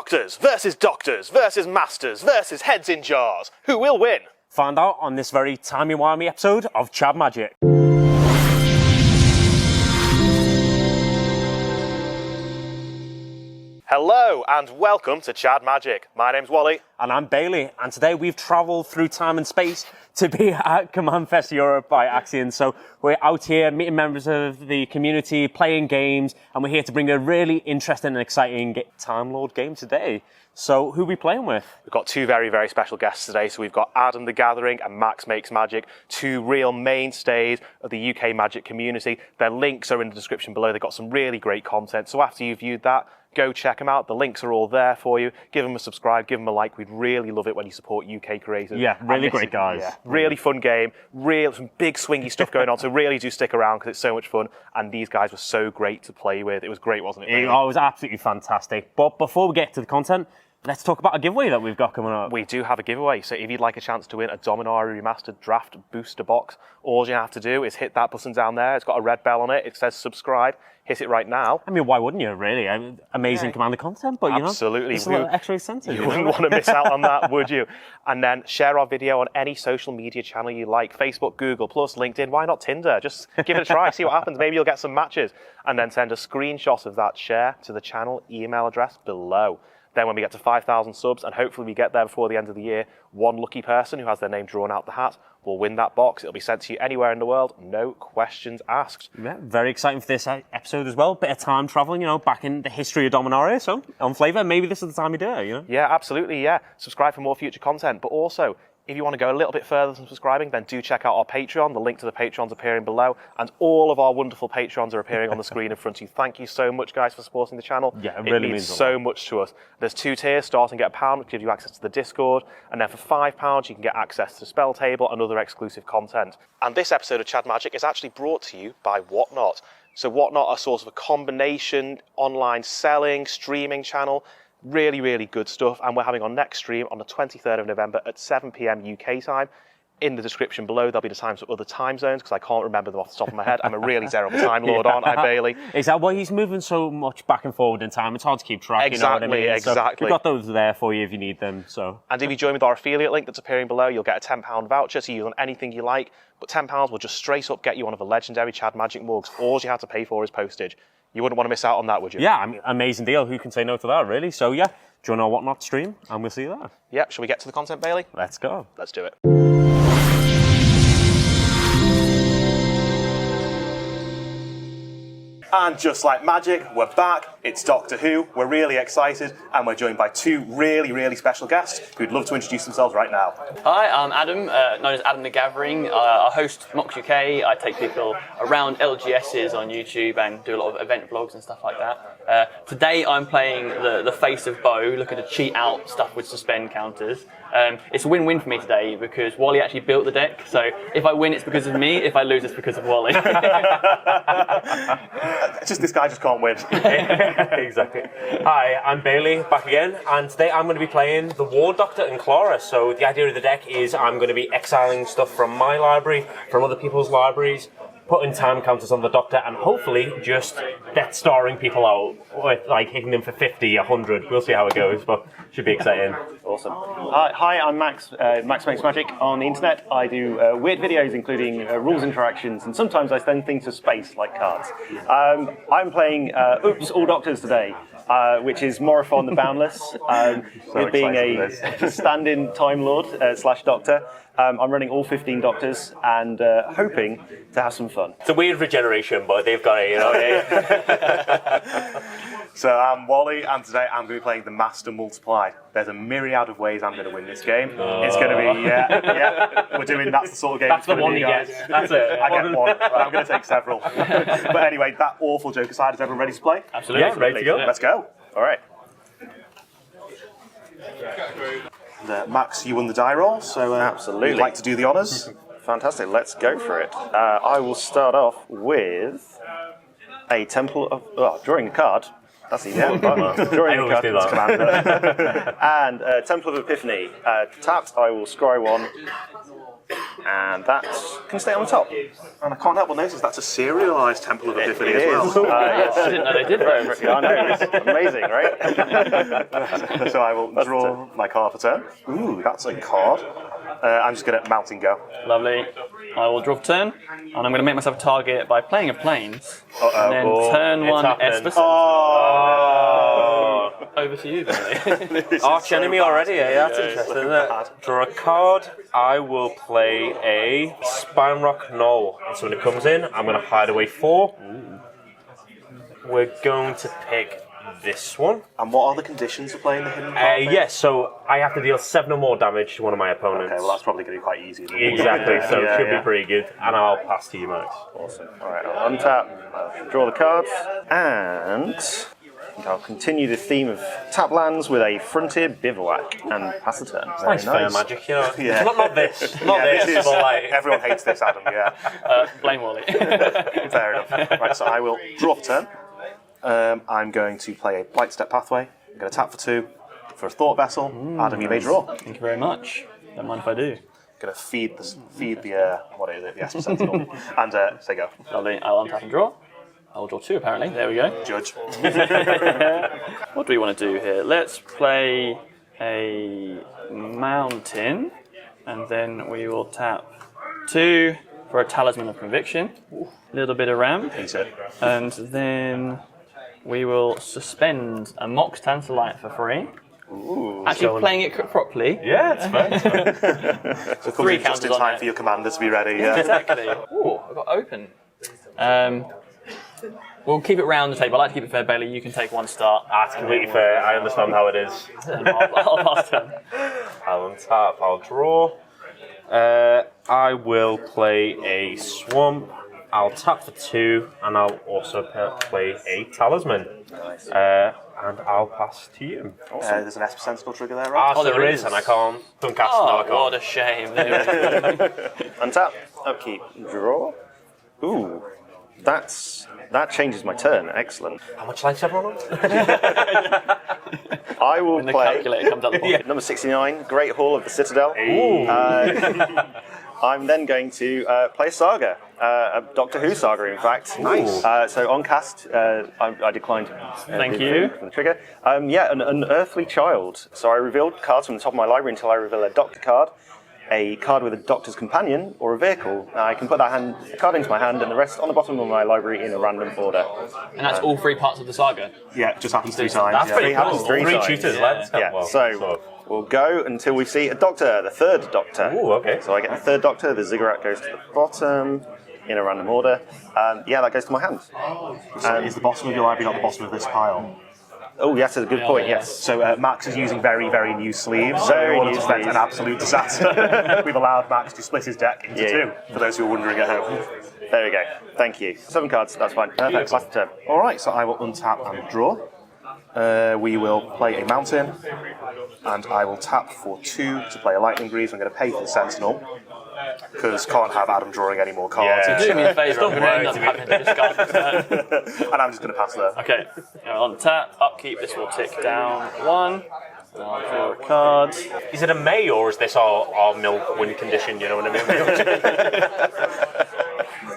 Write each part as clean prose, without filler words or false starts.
Doctors versus Masters versus Heads in Jars. Who will win? Find out on this very timey-wimey episode of Chad Magic. Hello and welcome to Chad Magic. My name's Wally. And I'm Bailey, and today we've travelled through time and space to be at Commandfest Europe by Axion. So we're out here meeting members of the community, playing games, and we're here to bring a really interesting and exciting Time Lord game today. So who are we playing with? We've got two very, very special guests today. So we've got AdamtheGathering and MAXMAKESMAGIC, two real mainstays of the UK Magic community. Their links are in the description below. They've got some really great content. So after you've viewed that, go check them out. The links are all there for you. Give them a subscribe, give them a like. We'd really love it when you support UK creators. Yeah, really great guys. Yeah, really fun game. Some big swingy stuff going on. So really do stick around because it's so much fun. And these guys were so great to play with. It was great, wasn't it? It was absolutely fantastic. But before we get to the content, let's talk about a giveaway that we've got coming up. We do have a giveaway, so if you'd like a chance to win a Dominaria Remastered Draft Booster Box, all you have to do is hit that button down there. It's got a red bell on it. It says subscribe. Hit it right now. I mean, why wouldn't you, really? Amazing Commander content, but, you know, absolutely. It's a little extra incentive. You wouldn't want to miss out on that, would you? And then share our video on any social media channel you like. Facebook, Google+, LinkedIn, why not Tinder? Just give it a try, see what happens. Maybe you'll get some matches. And then send a screenshot of that share to the channel email address below. Then when we get to 5,000 subs, and hopefully we get there before the end of the year, one lucky person who has their name drawn out the hat will win that box. It'll be sent to you anywhere in the world, no questions asked. Yeah, very exciting for this episode as well. Bit of time travelling, you know, back in the history of Dominaria. So, on flavour, maybe this is the time you do it, you know? Yeah, absolutely, yeah. Subscribe for more future content, but also, if you want to go a little bit further than subscribing, then do check out our Patreon. The link to the Patreon's appearing below, and all of our wonderful Patrons are appearing on the screen in front of you. Thank you so much, guys, for supporting the channel. Yeah, it really means so much to us. There's 2 tiers, starting at £1, which gives you access to the Discord, and then for £5, you can get access to Spell Table and other exclusive content. And this episode of Chad Magic is actually brought to you by Whatnot. So Whatnot are sort of a combination online selling, streaming channel. Really, really good stuff. And we're having our next stream on the 23rd of November at 7 PM UK time. In the description below, there'll be the times for other time zones because I can't remember them off the top of my head. I'm a really terrible time lord, aren't I, Bailey? Exactly. Well, he's moving so much back and forward in time. It's hard to keep track. Exactly, you know what I mean? exactly. So we've got those there for you if you need them. So. And if you join with our affiliate link that's appearing below, you'll get a £10 voucher to use on anything you like. But £10 will just straight up get you one of the legendary Chad Magic mugs. All you have to pay for is postage. You wouldn't want to miss out on that, would you? Yeah, I mean, amazing deal. Who can say no to that, really? So, yeah, join our Whatnot stream, and we'll see you there. Yep, shall we get to the content, Bailey? Let's go. Let's do it. And just like magic, we're back. It's Doctor Who. We're really excited, and we're joined by two really, really special guests who'd love to introduce themselves right now. Hi, I'm Adam, known as AdamtheGathering. I host Mox UK. I take people around LGSs on YouTube and do a lot of event vlogs and stuff like that. Today I'm playing the Face of Bo, looking to cheat out stuff with suspend counters. It's a win-win for me today because Wally actually built the deck, so if I win it's because of me, if I lose it's because of Wally. Just this guy just can't win. Exactly. Hi, I'm Bailey, back again, and today I'm going to be playing the War Doctor and Clara. So the idea of the deck is I'm going to be exiling stuff from my library, from other people's libraries, putting time counters on the Doctor, and hopefully just Death Starring people out with like hitting them for 50, 100. We'll see how it goes, but should be exciting. Awesome. Hi, I'm Max, MAXMAKESMAGIC on the internet. I do weird videos including rules interactions, and sometimes I send things to space like cards. I'm playing Oops, All Doctors today, which is Morophon the Boundless, with being a stand-in Time Lord / Doctor. I'm running all 15 Doctors and hoping to have some fun. It's a weird regeneration, but they've got it, you know. So I'm Wally, and today I'm going to be playing the Master Multiplied. There's a myriad of ways I'm going to win this game. It's going to be, we're doing, that's the sort of game. That's the one he gets. That's it. I get one, but I'm going to take several. But anyway, that awful joke aside, is everyone ready to play? Absolutely. Yeah, ready to go. Let's go. All right. Max, you won the die roll, so Absolutely. You'd like to do the honours? Fantastic, let's go for it. I will start off with a Temple of... drawing a card. That's easy. Drawing a card. Do Commander. And Temple of Epiphany. Tapped, I will scry one. and that can stay on the top. And I can't help but notice that's a serialised Temple of Epiphany as well. Yes. I didn't know they did those. I know, it's amazing, right? So I will draw my card for turn. Ooh, that's a card. I'm just going to mount and go. Lovely. I will draw for turn, and I'm going to make myself a target by playing a planes, and then turn it's one happening. Edgbaston. Oh, Over to you, Billy. arch enemy already, eh? That's interesting, isn't it? Draw a card. I will play a Spine Rock Knoll. And so when it comes in, I'm going to hide away 4. We're going to pick this one. And what are the conditions for playing the hidden card? Yes, so I have to deal 7 or more damage to one of my opponents. Okay, well that's probably going to be quite easy. Exactly, so it should Yeah. be pretty good. And I'll pass to you, Max. Awesome. All right, I'll untap, I'll draw the cards, and I'll continue the theme of tap lands with a Frontier Bivouac and pass the turn. Very Nice fair magic, you know. Yeah. Not this. Not Yeah, this, but like... Everyone hates this, Adam, yeah. Blame Wally. Fair enough. Right, so I will draw for turn. I'm going to play a Blight Step Pathway. I'm going to tap for 2 for a Thought Vessel. Adam, you may draw. Thank you very much. Don't mind if I do. Going to feed the what is it, the Esper Sentinel, and say go. Lovely. I'll untap and draw. I'll draw 2 apparently. There we go. Judge. What do we want to do here? Let's play a mountain, and then we will tap 2 for a Talisman of Conviction. A little bit of ramp. Eat it. And then we will suspend a Mox Tantalite for free. Ooh. Actually, playing it properly. Yeah, it's fine. So 3 just in counters on time it. for your commander to be ready. Yeah. Exactly. Ooh, I've got open. We'll keep it round the table. I like to keep it fair, Bailey. You can take 1 start. That's completely fair. I understand how it is. I'll pass turn. I'll untap. I'll draw. I will play a Swamp. I'll tap for 2, and I'll also play a Talisman. And I'll pass to you. There's an Esper Sentinel trigger there, right? So there there is. is, and I can't cast Oh, no, I can't. what a shame. There we go. Untap, upkeep, draw. Ooh, that changes my turn. Excellent. How much life's everyone on? I will When the play calculator comes up the bottom. number 69, Great Hall of the Citadel. I'm then going to play a saga, a Doctor Who saga, in fact. Nice. So on cast, I declined. Thank the- you. from the trigger. An Earthly Child. So I revealed cards from the top of my library until I reveal a Doctor card, a card with a Doctor's Companion, or a vehicle. I can put that card into my hand and the rest on the bottom of my library in a random order. And that's all 3 parts of the saga. Yeah, it just happens 3 times. That's yeah. pretty happens cool. 3 3 times. cheaters, Yeah. lads. Yeah, Well, so we'll go until we see a Doctor, the 3rd Doctor. Ooh, okay. So I get the 3rd Doctor, the ziggurat goes to the bottom in a random order. That goes to my hand. Is the bottom of your library not the bottom of this pile? Oh, yes, that's a good point, yeah. yes. So Max is using very, very new sleeves. Very in order new to prevent sleeves. an absolute disaster. We've allowed Max to split his deck into 2, for those who are wondering at home. There we go. Thank you. 7 cards, that's fine. Perfect, last turn. All right, so I will untap and draw. We will play a mountain, and I will tap for 2 to play a lightning greaves. I'm going to pay for the Sentinel, because can't have Adam drawing any more cards. Yeah. Do me a favour, I'm going to worry, end up to be- having to discard the turn. And I'm just going to pass there. Okay, on tap, upkeep, this will tick down 1. I'll draw a card. Is it a May, or is this our milk win condition, you know what I mean?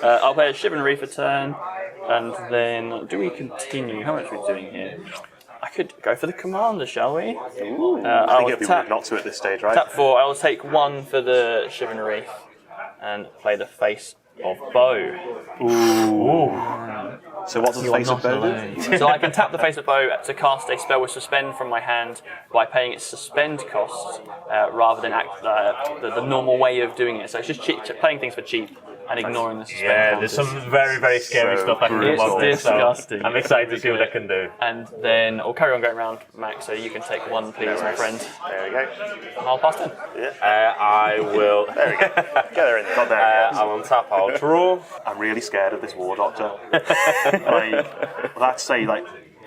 I'll play a Chivalry for turn, and then do we continue? How much are we doing here? I could go for the commander, shall we? I I think will it'd be tap, rude not to at this stage, right? tap 4. I will take 1 for the Chivalry and play the Face of Bow. So what does the face of bow do? So I can tap the Face of Bow to cast a spell with Suspend from my hand by paying its Suspend cost rather than the normal way of doing it. So it's just playing things for cheap and ignoring the Suspend Yeah, there's counters. some very, very scary So stuff I can do It's about this. So disgusting. I'm excited to see what I can do. And then I'll carry on going around, Max, so you can take 1, please, my friend. There we go. And I'll pass 10. I will. There we go. Get her in. Got there. I'll untap, I'll draw. I'm really scared of this War Doctor. Well, I have to say,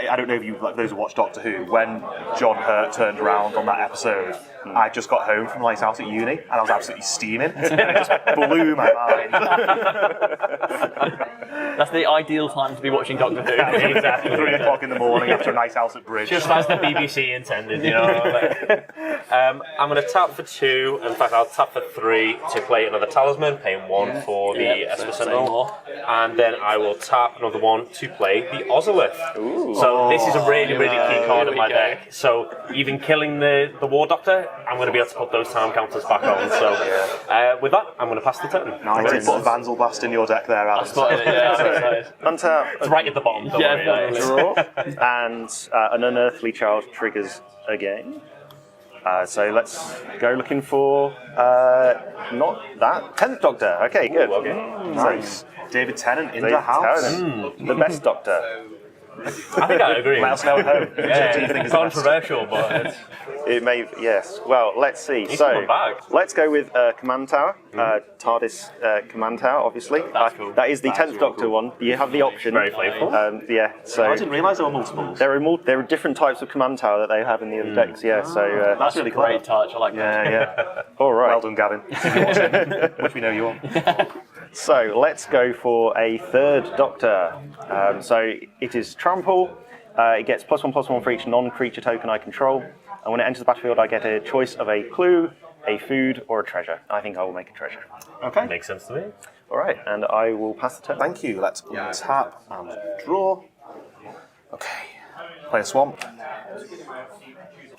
I don't know if you, like those who watch Doctor Who, when John Hurt turned around on that episode, I just got home from my house at uni and I was absolutely steaming. And it just blew my mind. That's the ideal time to be watching Doctor Who. Exactly. 3 o'clock in the morning after a nice house at Bridge. Just as the BBC intended, you know. I'm going to tap for 2. In fact, I'll tap for 3 to play another talisman, paying 1 for the Esper Sentinel. And then I will tap another 1 to play the Ozolith. So this is a really, really key card in my deck. So even killing the War Doctor, I'm going to be able to put those time counters back on. So with that, I'm going to pass the turn. I did put a Vanzal Blast in your deck there, Adam. Untap. It's right at the bottom. Don't worry. Draw. And an Unearthly Child triggers again. So let's go looking for not that 10th Doctor. Okay, good. Nice. David Tennant in the house. The best Doctor. I think I agree. Let us know at home. Yeah, Do you think it's controversial, but it's... It may, yes. Well, let's see. He's So coming back. let's go with Command Tower, TARDIS Command Tower. Obviously, That's cool. that is the 10th Doctor one. You have the option. Very playful. Yeah. So I didn't realise there were multiples. there are different types of Command Tower that they have in the other decks. Yeah. So That's really Great clever. touch. I like that. Yeah. all right. Well done, Gavin. If you're watching, which we know you are. So let's go for a 3rd Doctor. So it is Trample. It gets +1/+1 for each non-creature token I control. And when it enters the battlefield, I get a choice of a clue, a food, or a treasure. I think I will make a treasure. Okay. Makes sense to me. All right, and I will pass the turn. Thank you. Let's untap and draw. Okay. Play a swamp.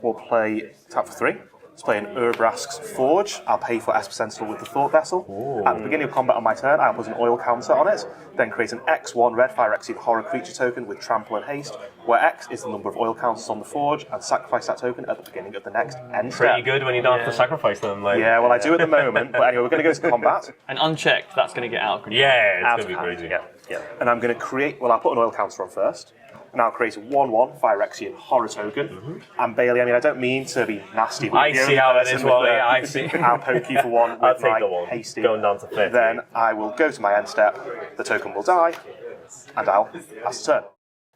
We'll play tap for 3. Let's play an Urbrask's Forge. I'll pay for Esper Sentinel with the Thought Vessel. At the beginning of combat on my turn, I'll put an oil counter on it, then create an X1 red Phyrexian horror creature token with Trample and Haste, where X is the number of oil counters on the Forge, and sacrifice that token at the beginning of the next end step. Pretty good when you don't have to sacrifice them. Like. Yeah, well, I do at the moment, but anyway, we're going to go to combat. And unchecked, that's going to get out of control. Yeah, Out it's going to of be hand. crazy. Yeah. And I'm going to create, well, I'll put an oil counter on first. And I'll create a 1/1 Phyrexian horror token. And Bailey, I mean, I don't mean to be nasty, but I the see only how it person is, with Wally. the- I see. I'll poke you for 1 with I'll take my the 1. hasty. Going down to 50. Then I will go to my end step, the token will die, and I'll pass the turn.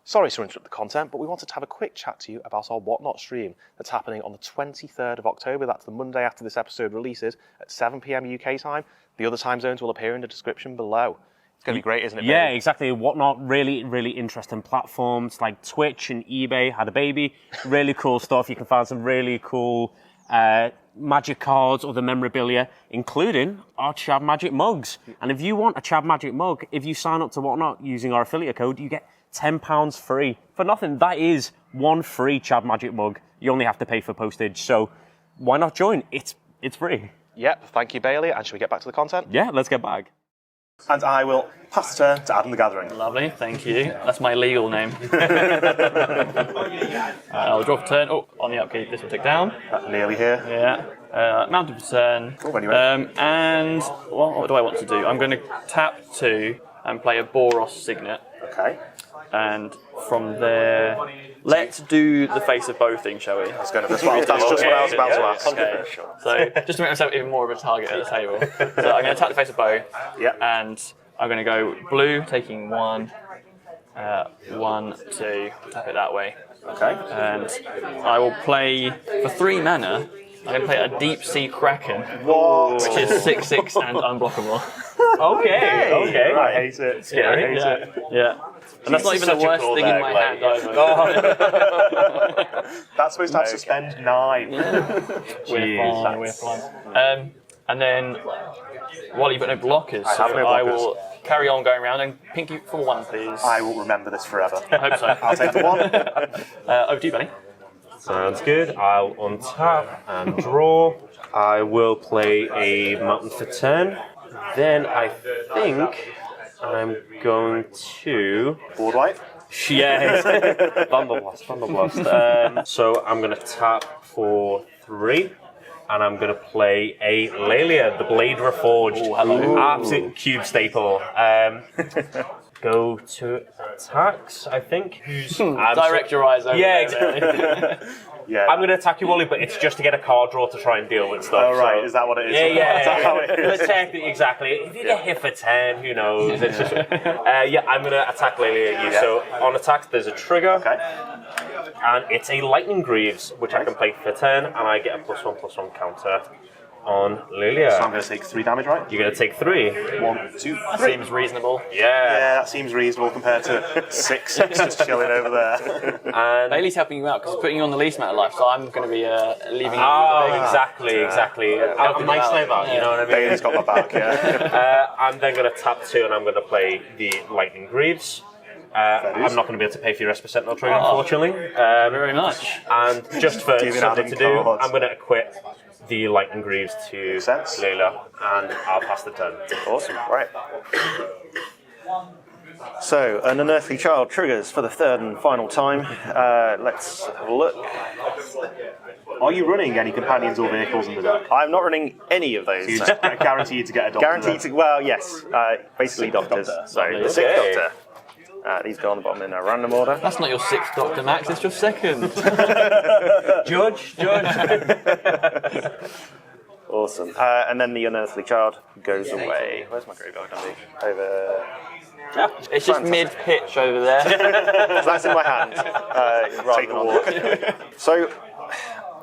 Sorry to interrupt the content, but we wanted to have a quick chat to you about our Whatnot stream that's happening on the 23rd of October. That's the Monday after this episode releases at 7 p.m. UK time. The other time zones will appear in the description below. It's going to be great, isn't it? Yeah, baby? exactly. Whatnot, really, really interesting platforms like Twitch and eBay had a baby. Really cool stuff. You can find some really cool magic cards, other memorabilia, including our Chad Magic mugs. And if you want a Chad Magic mug, if you sign up to Whatnot using our affiliate code, you get £10 free. For nothing, that is 1 free Chad Magic mug. You only have to pay for postage. So why not join? It's free. Yep, thank you, Bailey. And should we get back to the content? Yeah, let's get back. And I will pass the turn to Adam the Gathering. Lovely, thank you. That's my legal name. I'll draw for turn. Oh, on the upkeep, this will tick down. Nearly here. Yeah. Mounted for turn. Oh, when you're ready. And what do I want to do? I'm going to tap 2 and play a Boros Signet. Okay. And from there, let's do the face of bow thing, shall we? That's just what I was about to ask. Okay. So just to make myself even more of a target at the table. So I'm going to tap the face of bow. Yeah. And I'm going to go blue, taking 1, 1, 2, tap it that way. Okay. And I will play for 3 mana. I'm going to play a Deep Sea Kraken, What? which is 6/6 and unblockable. Okay. I hate it. Scary. I hate Yeah, it. yeah. And that's not even the such a worst cool thing in deck, my like, hand either. That's supposed to have suspend 9. We're fine. And then, Wally, you've got no blockers, so have no I blockers. will carry on going around and pink you for 1, please. I will remember this forever. I hope so. I'll take the 1. Over to you, Benny. Sounds good. I'll untap and draw. I will play a mountain for turn. Then I think I'm going to... Board wipe. Yes. Thunderblast. So I'm going to tap for 3. And I'm going to play a Lelia, the Blade Reforged. Oh, hello. Absolute cube staple. go to attacks, I think. Direct your eyes over Yeah, there. exactly. Yeah. I'm going to attack you, Wally, but it's just to get a card draw to try and deal with stuff. Oh, right. So. Is that what it is? Yeah. That's how it is. But technically, exactly. If you get hit for 10, who knows? It's just, I'm going to attack Lily at you. Yeah. So on attacks, there's a trigger. Okay. And it's a Lightning Greaves, which I can play for 10, and I get a +1/+1 counter on Lilia. So I'm going to take 3 damage, right? You're going to take 3. 1, 2, 3. Seems reasonable. Yeah. That seems reasonable compared to 6 just chilling over there. And Bailey's helping you out because he's putting you on the least amount of life, so I'm going to be leaving you. exactly. I'm nice like that, you know what I mean? Bailey's got my back, yeah. I'm then going to tap 2 and I'm going to play the Lightning Greaves. I'm not going to be able to pay for your Esper Sentinel trade, unfortunately. Very much. And just for Giving something Adam to do, cards. I'm going to equip the Lightning Greaves to sense. Layla, and I'll pass the turn. Awesome, right. So, an unearthly child triggers for the 3rd and final time. Let's have a look. Are you running any companions or vehicles in the deck? I'm not running any of those. You're just guaranteed to get a doctor. Guaranteed to, well, yes, basically doctors. So, the 6th Okay. doctor. These go on the bottom in a random order. That's not your 6th Doctor, Max, it's your 2nd. Judge. Awesome. And then the unearthly child goes away. Where's my graveyard going to be? Over. It's just mid-pitch over there. So that's in my hand. Take a walk. So,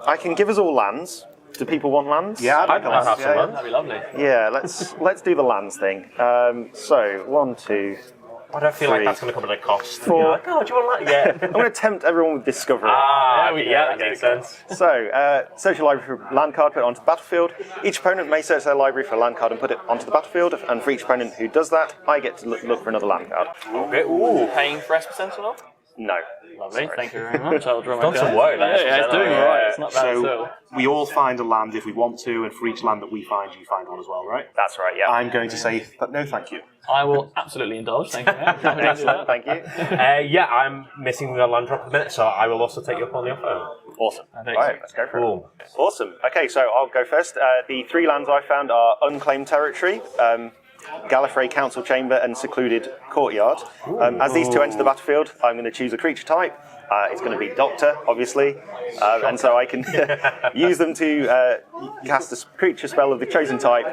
I can give us all lands. Do people want lands? Yeah, I'd have some land. That'd be lovely. Yeah, let's do the lands thing. So, 1, 2. I don't feel like 3, that's going to come at a cost. 4. You're like, oh, do you want that? Yeah. I'm going to tempt everyone with discovery. That makes sense. So, search your library for a land card, put it onto the battlefield. Each opponent may search their library for a land card and put it onto the battlefield, and for each opponent who does that, I get to look for another land card. Okay. Ooh. Paying for Esper Sentinel? No. Lovely, Sorry. thank you very much. I'll draw my Done some card. work there, Yeah, it's doing alright. It's not bad at all. So we all find a land if we want to, and for each land that we find, you find one as well, right? That's right, yeah. I'm going to say no, thank you. I will absolutely indulge, thank you. Excellent, thank you. I'm missing the land drop at the minute, so I will also take you up on the offer. Awesome. Right, let's go for it. Cool. Awesome. Okay, so I'll go first. The 3 lands I found are Unclaimed Territory, Gallifrey Council Chamber, and Secluded Courtyard. As these 2 enter the battlefield, I'm going to choose a creature type. It's going to be Doctor, obviously, and so I can use them to cast a creature spell of the chosen type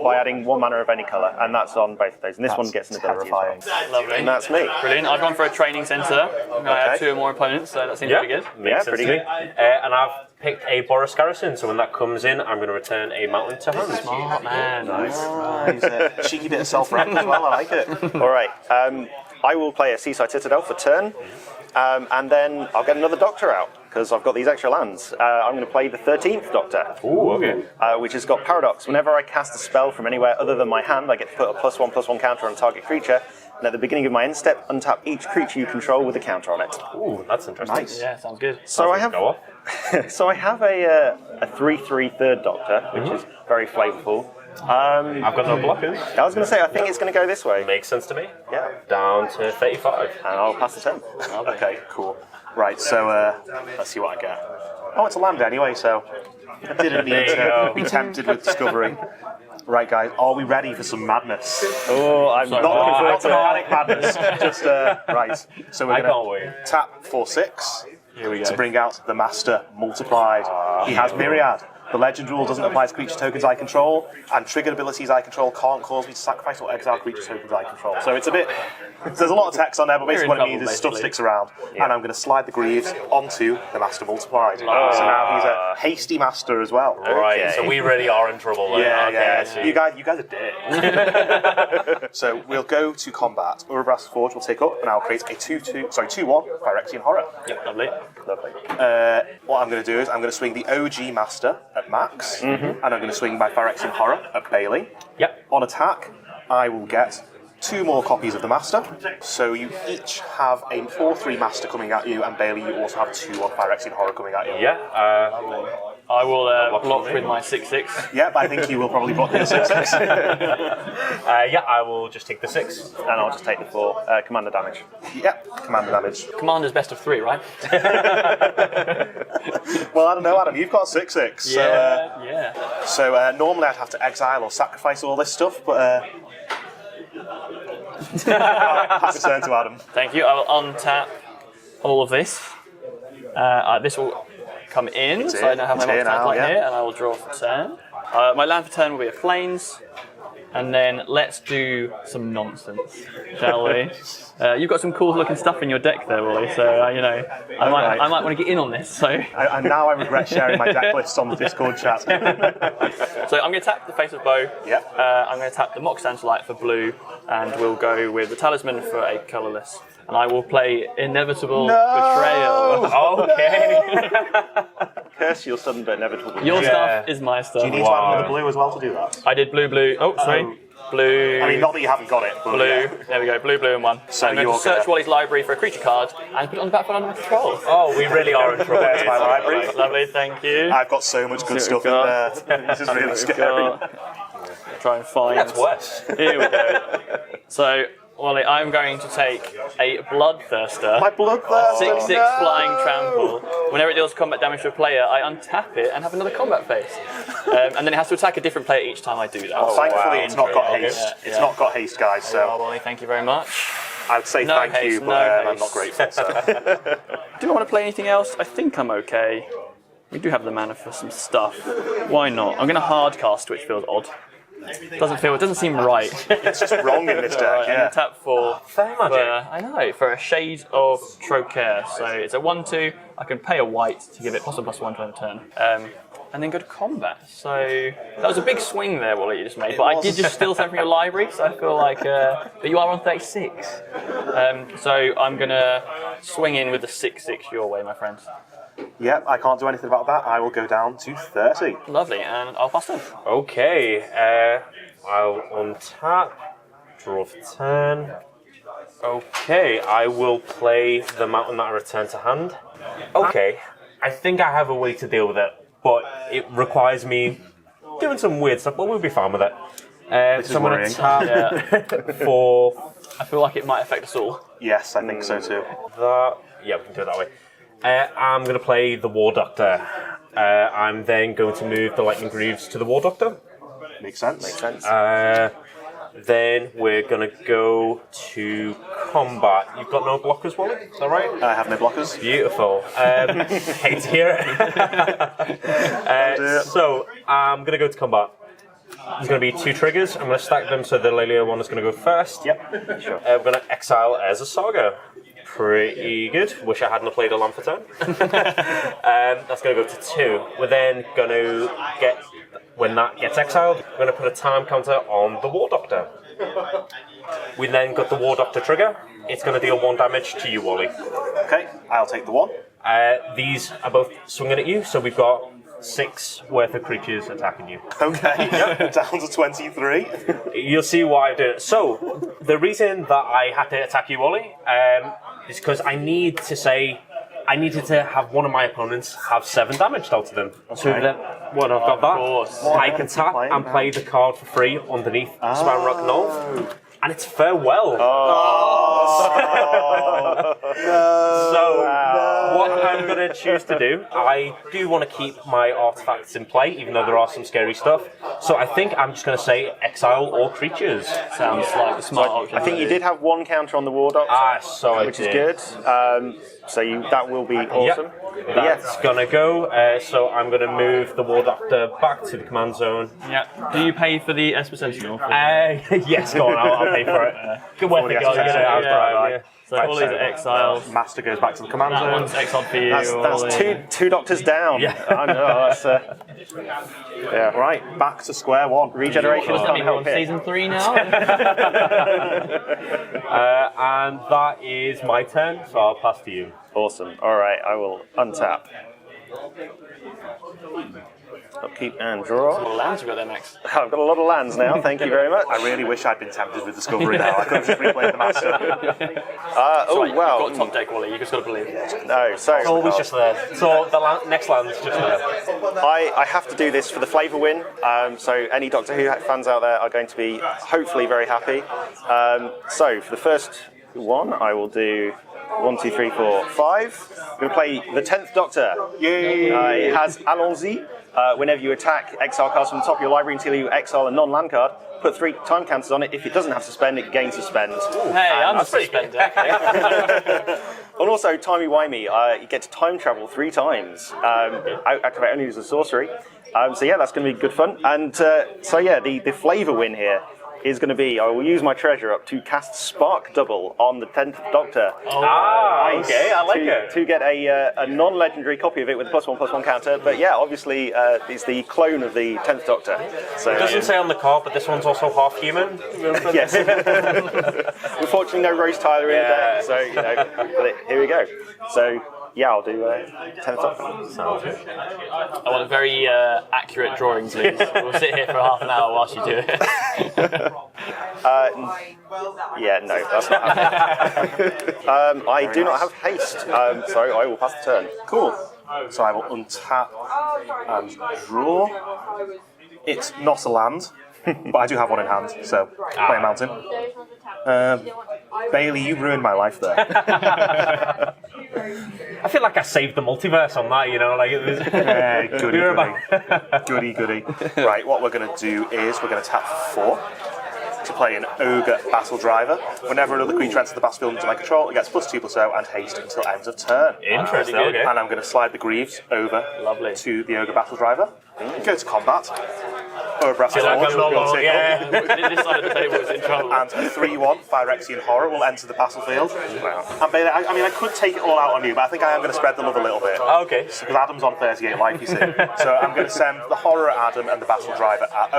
by adding 1 mana of any colour, and that's on both of those. And this one gets an ability as well. Lovely. And that's me. Brilliant. I've gone for a training centre. I have 2 or more opponents, so that seems pretty good. Makes sense pretty to me. good. And I've picked a Boris Garrison, so when that comes in, I'm going to return a mountain to hand. Smart man. Nice. Cheeky bit of self-rep as well, I like it. All right. I will play a Seaside Citadel for turn, and then I'll get another Doctor out, because I've got these extra lands. I'm going to play the 13th Doctor. Ooh, okay. Which has got Paradox. Whenever I cast a spell from anywhere other than my hand, I get to put a +1/+1 counter on target creature, and at the beginning of my end step, untap each creature you control with a counter on it. Ooh, that's interesting. Nice. Yeah, sounds good. So I have Go off. so I have a 3/3 third Doctor, which is very flavourful. I've got no blockers. I was going to say, I think it's going to go this way. Makes sense to me. Yeah. Down to 35. And I'll pass the 10. Okay, cool. Right, so let's see what I get. Oh, it's a land anyway, so I didn't need to be tempted with discovery. Right, guys, are we ready for some madness? Oh, I'm not looking forward to it. Panic madness. Just right. So we're I can't going wait. to tap for 6 Here we go. to bring out the Master multiplied. He has Myriad. The legend rule doesn't apply to creature tokens I control, and triggered abilities I control can't cause me to sacrifice or exile creature tokens I control. So it's a bit. There's a lot of text on there, but basically what it means is stuff sticks around, and I'm going to slide the Greaves onto the Master multiplied. So now he's a hasty Master as well. Right, so we really are in trouble then. Yeah, Okay, yeah. I see. You guys are dead. So we'll go to combat. Urabra's Forge will take up, and I'll create a 2/1 Phyrexian Horror. Yep, lovely. What I'm going to do is I'm going to swing the OG Master at Max, and I'm going to swing my Phyrexian Horror at Bailey. Yep. On attack, I will get 2 more copies of the Master. So you each have a 4/3 Master coming at you, and Bailey, you also have 2 on Phyrexian Horror coming at you. Yeah. I will block me. with my 6/6. Yep, I think you will probably block the 6/6. I will just take the 6. And I'll just take the 4 commander damage. Yep, commander damage. Commander's best of 3, right? Well, I don't know, Adam, you've got 6/6. Yeah. So normally I'd have to exile or sacrifice all this stuff, but Pass the turn to Adam. Thank you. I will untap all of this. This will come in, so I now have my It's here Mox now, Tantalite yeah. here, and I will draw for turn. My land for turn will be a Plains, and then let's do some nonsense, shall we? You've got some cool looking stuff in your deck there, Wally, so I might want to get in on this. So And now I regret sharing my deck lists on the Discord chat. So I'm going to tap the Face of Bow. Yep. I'm going to tap the Mox Tantalite for blue, and we'll go with the Talisman for a colourless. And I will play Inevitable Betrayal. Okay. Curse your sudden but inevitable. Your stuff is my stuff. You need to add another blue as well to do that. I did blue. Oh, sorry. Blue. I mean, not that you haven't got it, but Blue. yeah. There we go. Blue, and 1. So I'm going to you're search gonna- Wally's library for a creature card and put it on the battlefield under my control. Oh, we really are in trouble. There's my library. Lovely, thank you. I've got so much good stuff in there. This is really scary. Try and find. That's worse. Here we go. So, Wally, I'm going to take a Bloodthirster. My bloodthirster. 6/6 flying trample. Whenever it deals combat damage to a player, I untap it and have another combat phase. And then it has to attack a different player each time I do that. Thankfully, it's not got haste. Yeah, It's yeah. not got haste, guys. Oh, So Wally, thank you very much. I'd say No thank haste, you, no but I'm haste. not grateful. So. Do I want to play anything else? I think I'm okay. We do have the mana for some stuff. Why not? I'm going to hard cast, which feels odd. It doesn't seem right. It's just wrong in this deck. Right, I'm Yeah. gonna tap for magic. I know, for a Shade of Trocaire. So it's a 1/2. I can pay a white to give it +1/+1 to end of turn. And then go to combat. So that was a big swing there, Wally, you just made. But I did just steal something from your library, so I feel like. But you are on 36. So I'm gonna swing in with the 6/6 your way, my friend. Yep, I can't do anything about that. I will go down to 30. Lovely, and I'll pass turn. Okay. I'll untap. Draw for turn. Okay, I will play the mountain that I return to hand. Okay, I think I have a way to deal with it, but it requires me doing some weird stuff, but we'll be fine with it. So I'm going to tap for I feel like it might affect us all. Yes, I think so too. that. Yeah, we can do it that way. I'm going to play the War Doctor. I'm then going to move the Lightning Greaves to the War Doctor. Makes sense. Makes sense. Then we're going to go to combat. You've got no blockers, Wally? Is that right? I have no blockers. Beautiful. Hate to hear it. So I'm going to go to combat. There's going to be 2 triggers. I'm going to stack them so the Lelia one is going to go first. Yep. Sure. We're going to exile as a Saga. Pretty good. Wish I hadn't played a land for turn. That's going to go to 2. We're then going to get, when that gets exiled, we're going to put a time counter on the War Doctor. We then got the War Doctor trigger. It's going to deal 1 damage to you, Wally. Okay, I'll take the 1. These are both swinging at you, so we've got 6 worth of creatures attacking you. Okay, down to 23. You'll see why I do it. So, the reason that I had to attack you, Wally, is because I needed to have one of my opponents have 7 damage dealt to them. So then, when I've got that, I can tap and play the card for free underneath Spanrock Knoll. And it's farewell. So, what I'm going to choose to do, I do want to keep my artifacts in play, even though there are some scary stuff. So I think I'm just going to say exile all creatures. Sounds like a smart option. I think you did have 1 counter on the War Doctor, So I which did. is good. That will be awesome. Yep. That's going to go. So I'm going to move the War Doctor back to the command zone. Yeah. Do you pay for the Esper Sentinel? Yes, go on, I'll pay for it. Good work, Yes, guys. yeah. So all these are exiled. Master goes back to the command That zone. one's exiled for you. That's two doctors down. Yeah. I know, that's, yeah. Right, back to square one. Regeneration is I can't mean, we're on help here. season 3 now. And that is my turn, so I'll pass to you. Awesome. All right, I will untap. Upkeep and draw. What lands have we got there, Max? I've got a lot of lands now. Thank you very much. I really wish I'd been tempted with Discovery now. I could have just replayed the Master. You've got top deck, Wally. You just got to believe. No, so It's always just there. So the next land's just there. I have to do this for the flavour win. So any Doctor Who fans out there are going to be hopefully very happy. So for the first one, I will do 1, 2, 3, 4, 5. We're going to play the 10th Doctor. Yay! It has Allons-y. Whenever you attack, exile cards from the top of your library until you exile a non-land card. Put 3 time counters on it. If it doesn't have suspend, it gains suspend. Hey, I'm a suspender. And also, timey-wimey, you get to time travel 3 times. Activate only as a sorcery. So yeah, that's going to be good fun. And so yeah, the flavour win here is going to be, I will use my treasure up to cast Spark Double on the 10th Doctor. Okay, I like it. To get a non-legendary copy of it with a +1/+1 counter. But yeah, obviously, it's the clone of the 10th Doctor. So, It doesn't say on the card, but this one's also half human. Yes. Unfortunately, no Rose Tyler in there, so you know. But here we go. So yeah, I'll do 10th Doctor. Sounds good. I want a very accurate drawing, please. We'll sit here for half an hour whilst you do it. Yeah, no, that's not happening. I do not have haste, so I will pass the turn. Cool. So I will untap and draw. It's not a land, but I do have one in hand, so play a mountain. Bailey, you ruined my life there. I feel like I saved the multiverse on that, you know, like it was. Goody. Right, what we're going to do is we're going to tap 4 to play an Ogre Battle Driver. Whenever another creature enters the battlefield under my control, it gets +2/+0 and haste until end of turn. Interesting, okay. And I'm going to slide the Greaves over to the Ogre Battle Driver. Go to combat. Or a breath of Like launch a will go lol, tickle. yeah. This side of the table is in trouble. And a 3/1 Phyrexian Horror will enter the battlefield. And Bailey, I mean, I could take it all out on you, but I think I am going to spread the love a little bit. Okay. Because Adam's on 38 life, you see. So I'm going to send the Horror at Adam and the Battle Driver at...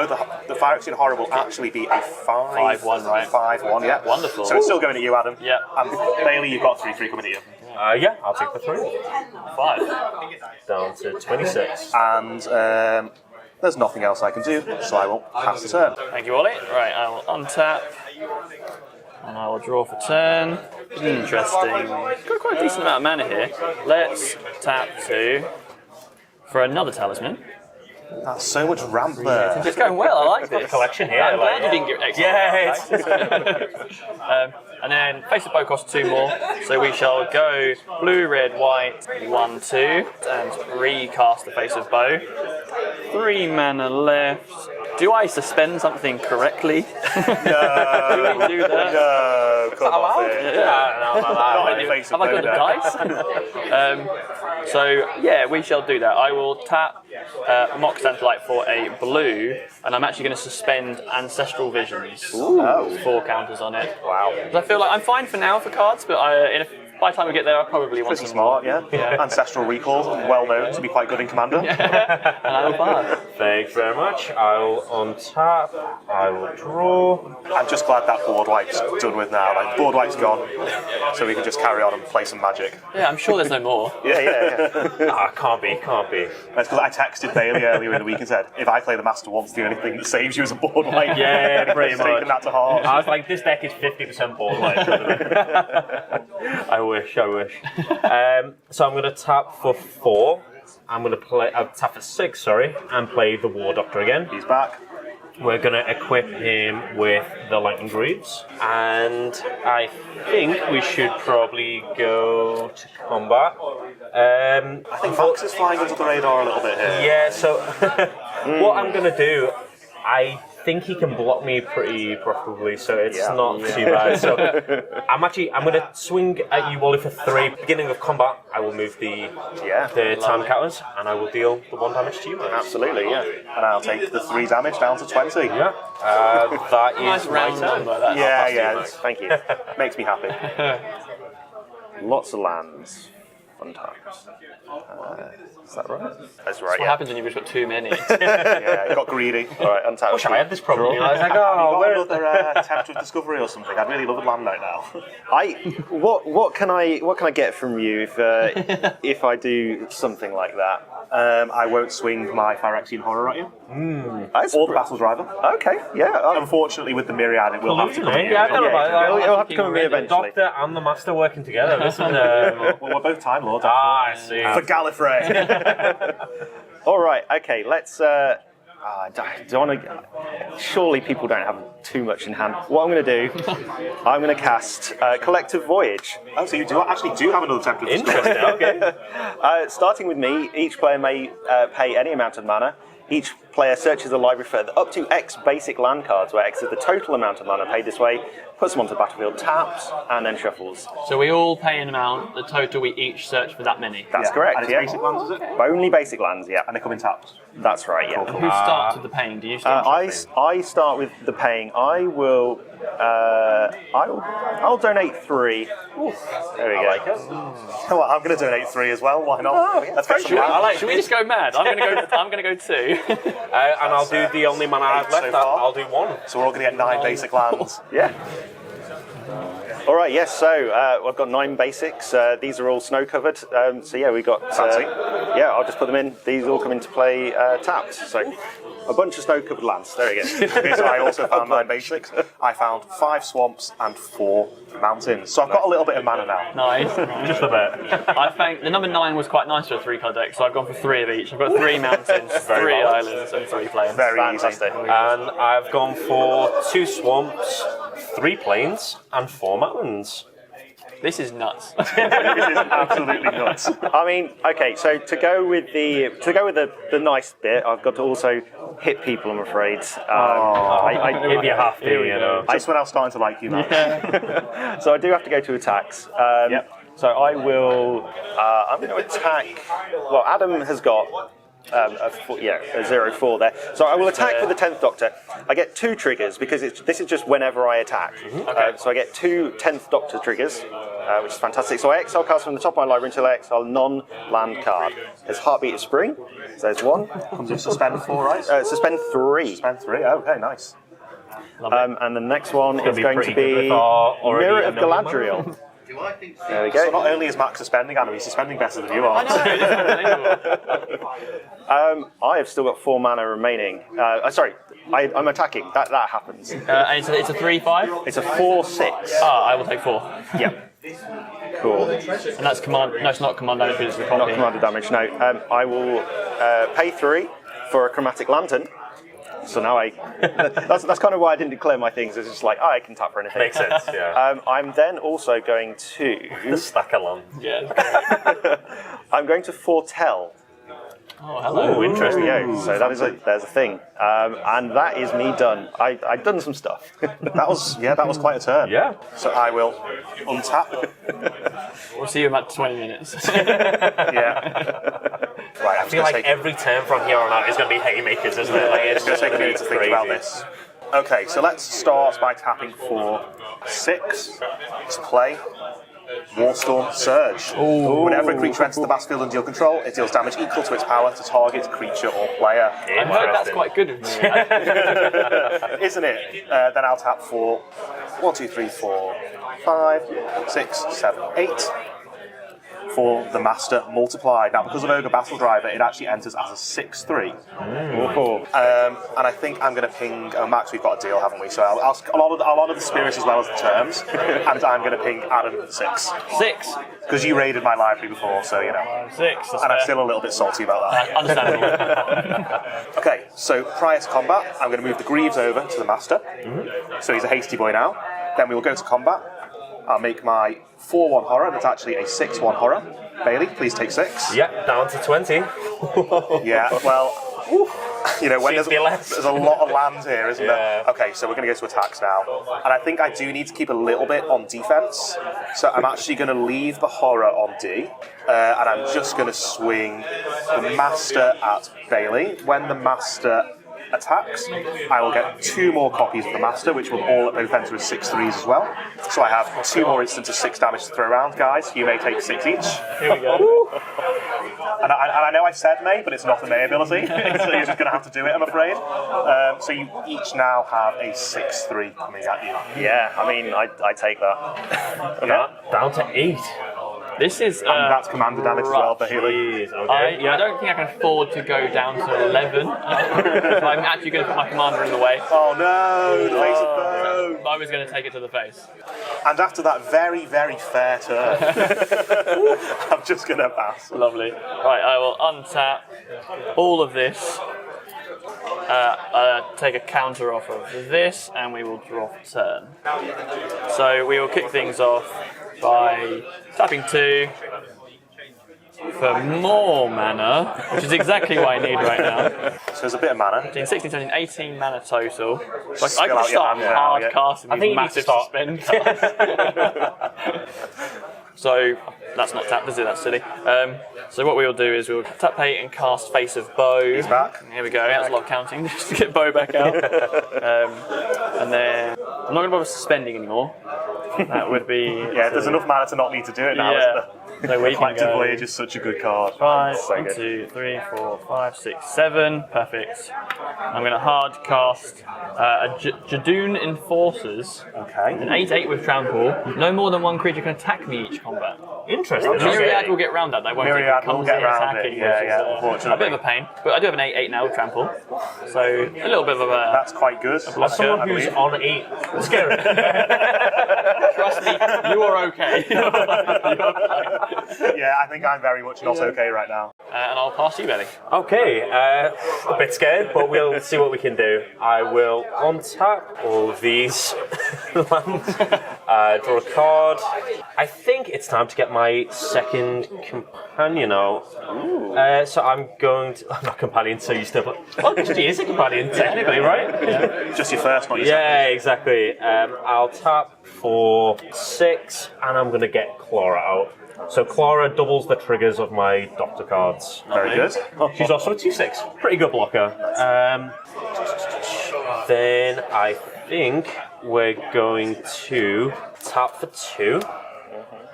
the Phyrexian Horror will actually be a 5/1, right? 5/1, yeah. Wonderful. So it's still going at you, Adam. Yeah. And Bailey, you've got 3/3 coming at you. Yeah, I'll take the 3. 5. Down to 26. And there's nothing else I can do, so I will pass the turn. Thank you, Ollie. Right, I will untap. And I will draw for turn. Interesting. Got quite a decent amount of mana here. Let's tap 2 for another talisman. That's so much ramp there. It's going well, I like this. Collection here. I'm glad you didn't get extra. Yeah, And then face of bow costs 2 more. So we shall go blue, red, white, 1, 2, and recast the face of bow. 3 mana left. Do I suspend something correctly? No. Do we do that? No, come off it. Not in the face of Have I got Boda. a dice? So yeah, we shall do that. I will tap Mox Tantalite for a blue, and I'm actually going to suspend Ancestral Visions. 4 counters on it. Wow. I feel like I'm fine for now for cards, but by the time we get there, I probably want Pretty some more. smart, yeah. Ancestral Recall, well known to be quite good in Commander. And I will pass. Thanks very much. I'll untap. I will draw. I'm just glad that board wipe's done with now. Like, board wipe's gone, so we can just carry on and play some Magic. Yeah, I'm sure there's no more. Yeah. Can't be. That's because I texted Bailey earlier in the week and said, if I play the Master once, the only thing that saves you is a board wipe. Yeah, pretty much. Taking that to heart. I was like, this deck is 50% board wipe. I wish. So I'm going to tap for 4. I'll tap for 6, and play the War Doctor again. He's back. We're going to equip him with the Lightning Greaves, and I think we should probably go to combat. I think Fox is flying under the radar a little bit here. Yeah, so what I'm going to do, I think he can block me pretty profitably, so it's not too bad. So I'm going to swing at you, Wally, for 3. Beginning of combat, I will move the time counters, and I will deal the 1 damage to you, man. Absolutely, yeah. And I'll take the 3 damage down to 20. Yeah. That Nice is my round turn. number. That's Yeah, thank you. Makes me happy. Lots of lands. Fun times. Is that right? That's right, what happens when you've just got too many. Yeah, got greedy. All right, untap. I wish I had this problem. I was like, Where another Tempter of Discovery or something? I'd really love a land right now. What can I get from you if I do something like that? I won't swing my Phyrexian Horror at you. Or the Battle Driver. Okay, yeah. Unfortunately, with the Myriad, it will have to come at you. Yeah, I don't know about It'll have to come at me the eventually. Doctor and the Master working together. This is, Well, we're both Time Lords. I see. For Gallifrey. All right. Okay. Let's do I want to? Surely people don't have too much in hand. What I'm going to do, I'm going to cast Collective Voyage. Oh, so you actually do have another template. Interesting. Okay. Starting with me, each player may pay any amount of mana. Each player searches the library for up to X basic land cards, where X is the total amount of mana paid this way, puts them onto the battlefield, taps, and then shuffles. So we all pay an amount, the total we each search for that many. That's correct, And it's yeah. basic lands, is it? Only basic lands, yeah. And they come in taps. That's right, yeah. Who starts with the paying? Do you start? I start with the paying. I'll donate 3. There we go. Like it. Well, I'm going to donate 3 as well. Why not? Let's get some I like Should we just go mad? I'm gonna go 2. and I'll do the only mana I've left. so far. I'll do 1. So we're all going to get 9 basic lands. Yeah. All right, yes, so I've got 9 basics. These are all snow-covered. So, yeah, we got... Fancy. Yeah, I'll just put them in. These all come into play tapped. So, a bunch of snow-covered lands. There we go. Okay, so I also found 9 basics. I found 5 swamps and 4 mountains. So I've got a little bit of mana now. Nice. Just a bit. I think the number 9 was quite nice for a 3-card deck, so I've gone for 3 of each. I've got 3 mountains, 3 balanced. islands, and 3 plains. Very Fantastic. easy. And I've gone for 2 swamps, 3 plains, and 4 mountains. This is nuts. This is absolutely nuts. I mean, okay, so to go with the nice bit, I've got to also hit people, I'm afraid. If you have to, you know. Just when I was starting to like you, man. So I do have to go to attacks. Yep. So I will. I'm going to attack. Well, Adam has got a 0-4 there. So I will attack with the 10th Doctor. I get 2 triggers because this is just whenever I attack. So I get 2 10th Doctor triggers, which is fantastic. So I exile cards from the top of my library until I exile non-land card. There's Heartbeat of Spring. So there's 1. Comes in suspend 4, right? Suspend 3. Suspend 3. Okay, nice. And the next one is going to pretty good be with our already Mirror of unknown Galadriel. There we So go. not only is Max suspending Adam, he's suspending better than you are. I have still got 4 mana remaining. Sorry, I'm attacking. That happens. And it's a 3-5? It's a 4-6. I will take 4. Yeah. Cool. And that's command. No, it's not command damage because it's the Not copy. commander damage, no. I will pay 3 for a Chromatic Lantern. So now that's kind of why I didn't declare my things. It's just like, I can tap for anything. Makes sense, yeah. I'm then also going to... The stack of land. Yeah. I'm going to foretell. Oh, hello. Oh, interesting. There we go. So there's a thing. And that is me done. I've done some stuff. That was quite a turn. Yeah. So I will untap. We'll see you in about 20 minutes. Yeah. Right, I feel like every turn from here on out is going to be haymakers, isn't it? Like, it's It's going to take a minute to think about crazy. this. Okay, so let's start by tapping for 6 to play Warstorm Surge. Whenever a creature enters the battlefield under your control, it deals damage equal to its power to target creature or player. I heard that's quite good of me. Isn't it? Then I'll tap for 1, 2, 3, 4, 5, 6, 7, 8. For the Master Multiplied. Now, because of Ogre Battle Driver, it actually enters as a 6/3. And I think I'm going to ping. Oh, Max, we've got a deal, haven't we? So I'll honour the spirit as well as the terms, and I'm going to ping Adam 6. 6. Because you raided my library before, so you know. 6. That's And I'm fair. still a little bit salty about that. Understandable. Okay, so prior to combat, I'm going to move the Greaves over to the Master. So he's a hasty boy now. Then we will go to combat. I'll make my 4/1 horror. That's actually a 6/1 horror. Bailey, please take 6. Yeah, down to 20. Yeah, well, you know, when Seems to be less. there's a lot of land here, isn't there? Yeah. Okay, so we're going to go to attacks now. And I think I do need to keep a little bit on defense. So I'm actually going to leave the horror on D. And I'm just going to swing the Master at Bailey. When the Master attacks, I will get 2 more copies of the Master, which will all at both ends with 6/3s as well. So I have 2 more instants of 6 damage to throw around, guys. You may take 6 each. Here we go. And I know I said may, but it's not a may ability, so you're just going to have to do it, I'm afraid. So you each now have a 6/3 coming at you. Yeah, I mean, I take that. Down to 8. This is. And that's commander damage as well, Bailey. Jeez, okay. I don't think I can afford to go down to 11. So I'm actually going to put my commander in the way. Oh no, the face of bone. I was going to take it to the face. And after that very, very fair turn, I'm just going to pass. Lovely. Right, I will untap all of this. take a counter off of this, and we will draw for turn. So we will kick things off by tapping 2 for more mana, which is exactly what I need right now. So there's a bit of mana. 16, 17, 18 mana total. So I Spill can out your start hand now, hard yeah. casting I these think you need massive to suspend. So that's not tapped, is it? That's silly. So what we will do is we'll tap 8 and cast Face of Bow. He's back. Here we go. That's a lot of counting just to get Bow back out. And then I'm not going to bother suspending anymore. That would be Yeah, there's enough mana to not need to do it now, isn't there? So we can Collective go Voyage is such a good card. 5, So 1, good. 2, 3, 4, 5, 6, 7. Perfect. I'm going to hard cast a Jadoon Enforcers. Okay. An 8/8 with trample. No more than one creature can attack me each combat. Interesting. Myriad will get round that. They won't. Myriad it will comes get in round attacking, it. Yeah, which yeah, is, unfortunately. a bit of a pain. But I do have an 8/8 now with trample, so a little bit of a. That's quite good. As someone who's on 8, scary. Trust me, you are okay. Yeah, I think I'm very much not okay right now. And I'll pass you, Belly. Okay, a bit scared, but we'll see what we can do. I will untap all of these lands, draw a card. I think it's time to get my second companion out. So I'm going to. I'm not companion, so you still. Well, she is a companion, technically, right? Yeah, Just your first, not your second. yeah, exactly. I'll tap for 6, and I'm going to get Clara out. So Clara doubles the triggers of my Doctor cards. Very good. She's also a 2/6. Pretty good blocker. Then I think we're going to tap for 2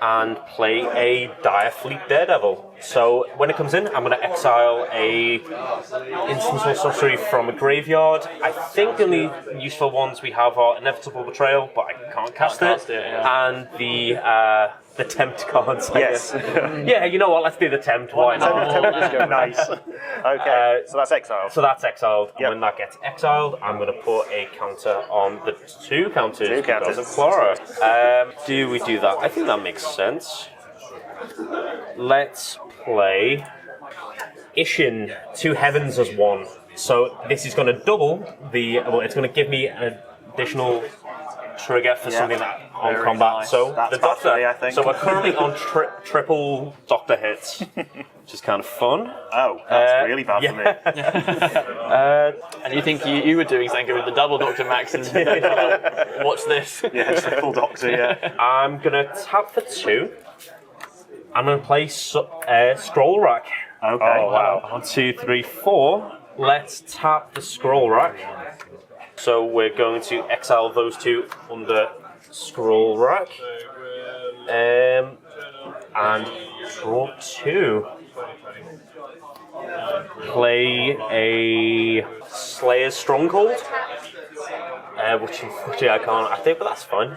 and play a Dire Fleet Daredevil. So when it comes in, I'm going to exile a instance or sorcery from a graveyard. I think the only useful ones we have are Inevitable Betrayal, but I can't cast it. And the Tempt cards. I Yes. guess. Yeah, you know what? Let's do the Tempt. Why not? Nice. Okay, so that's exile. So that's exiled, and Yep. when that gets exiled, I'm going to put a counter on the 2 counters. Two counters. Because of Clara. Do we do that? I think that makes sense. Let's play Ishin, 2 heavens as 1. So this is going to double the. Well, it's going to give me an additional trigger for something that on Very combat. nice. So That's the Doctor. battery, I think. So we're currently on triple Doctor hits, which is kind of fun. Oh, that's really bad for me. And you think you were doing something with the double Dr. Max and watch this. Yeah, triple Doctor, yeah. I'm gonna tap for 2. I'm gonna play Scroll Rack. Okay. Oh wow! 1, 2, 3, 4. Let's tap the Scroll Rack. So we're going to exile those 2 under Scroll Rack. And draw 2. Play a Slayer's Stronghold. Which unfortunately I can't activate, but that's fine.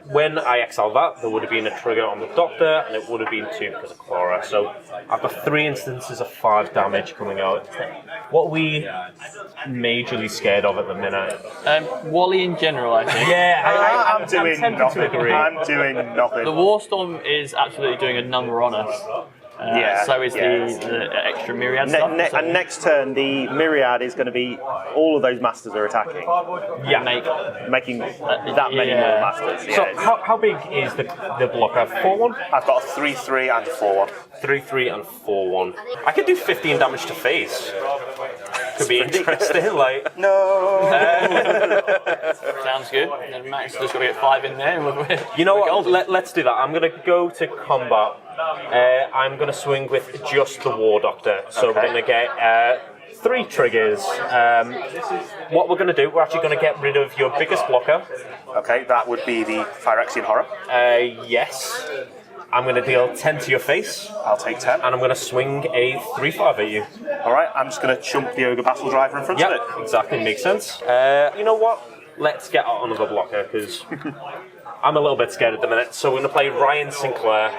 When I exile that, there would have been a trigger on the Doctor, and it would have been 2 because of Clara. So I've got 3 instances of 5 damage coming out. What are we majorly scared of at the minute? Wally in general, I think. Yeah, I'm doing tempted to agree. nothing. I'm doing nothing. The Warstorm is absolutely doing a number on us. Yeah, So is yeah. the extra Myriad stuff. so And next turn, the Myriad is going to be all of those masters are attacking, Yeah. making that many Yeah. more masters. So Yeah, how big is the blocker? 4/1? I've got a 3/3 and a 4/1. 3/3 and 4/1. I could do 15 damage to face. Could be interesting. Like No. Sounds good. And Max just got to get 5 in there. you know what? Let's do that. I'm gonna go to combat. I'm gonna swing with just the War Doctor. So we're gonna get 3 triggers. What we're gonna do? We're actually gonna get rid of your biggest blocker. Okay, that would be the Phyrexian Horror. Yes. I'm going to deal 10 to your face, I'll take 10. and I'm going to swing a 3/5 at you. Alright, I'm just going to chump the Ogre Battle Driver in front of Yeah, it. exactly, makes sense. You know what? Let's get out another blocker, because I'm a little bit scared at the minute, so we're going to play Ryan Sinclair.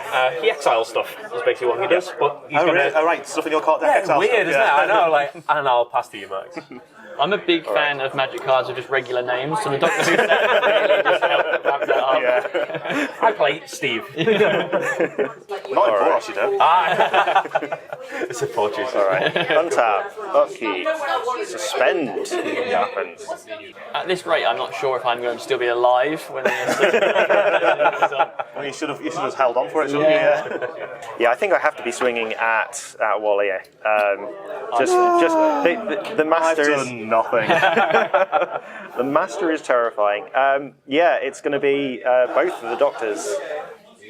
He exiles stuff, is basically what he does. But he's Right, stuff in your card deck. Yeah, weird, isn't it? I know, and I'll pass to you, Max. I'm a big fan of Magic cards with just regular names, so the Doctor Who set really just helped wrap that up. Yeah. I play Steve. Not in Boros, you don't. It's a fortress. Alright. Untap. Upkeep. Suspend. Happens. At this rate, I'm not sure if I'm going to still be alive when Well, you should have held on for it, shouldn't you? Yeah, I think I have to be swinging at Wally. Just the master I've is done nothing. the master is terrifying. Yeah, it's going to be both of the doctors.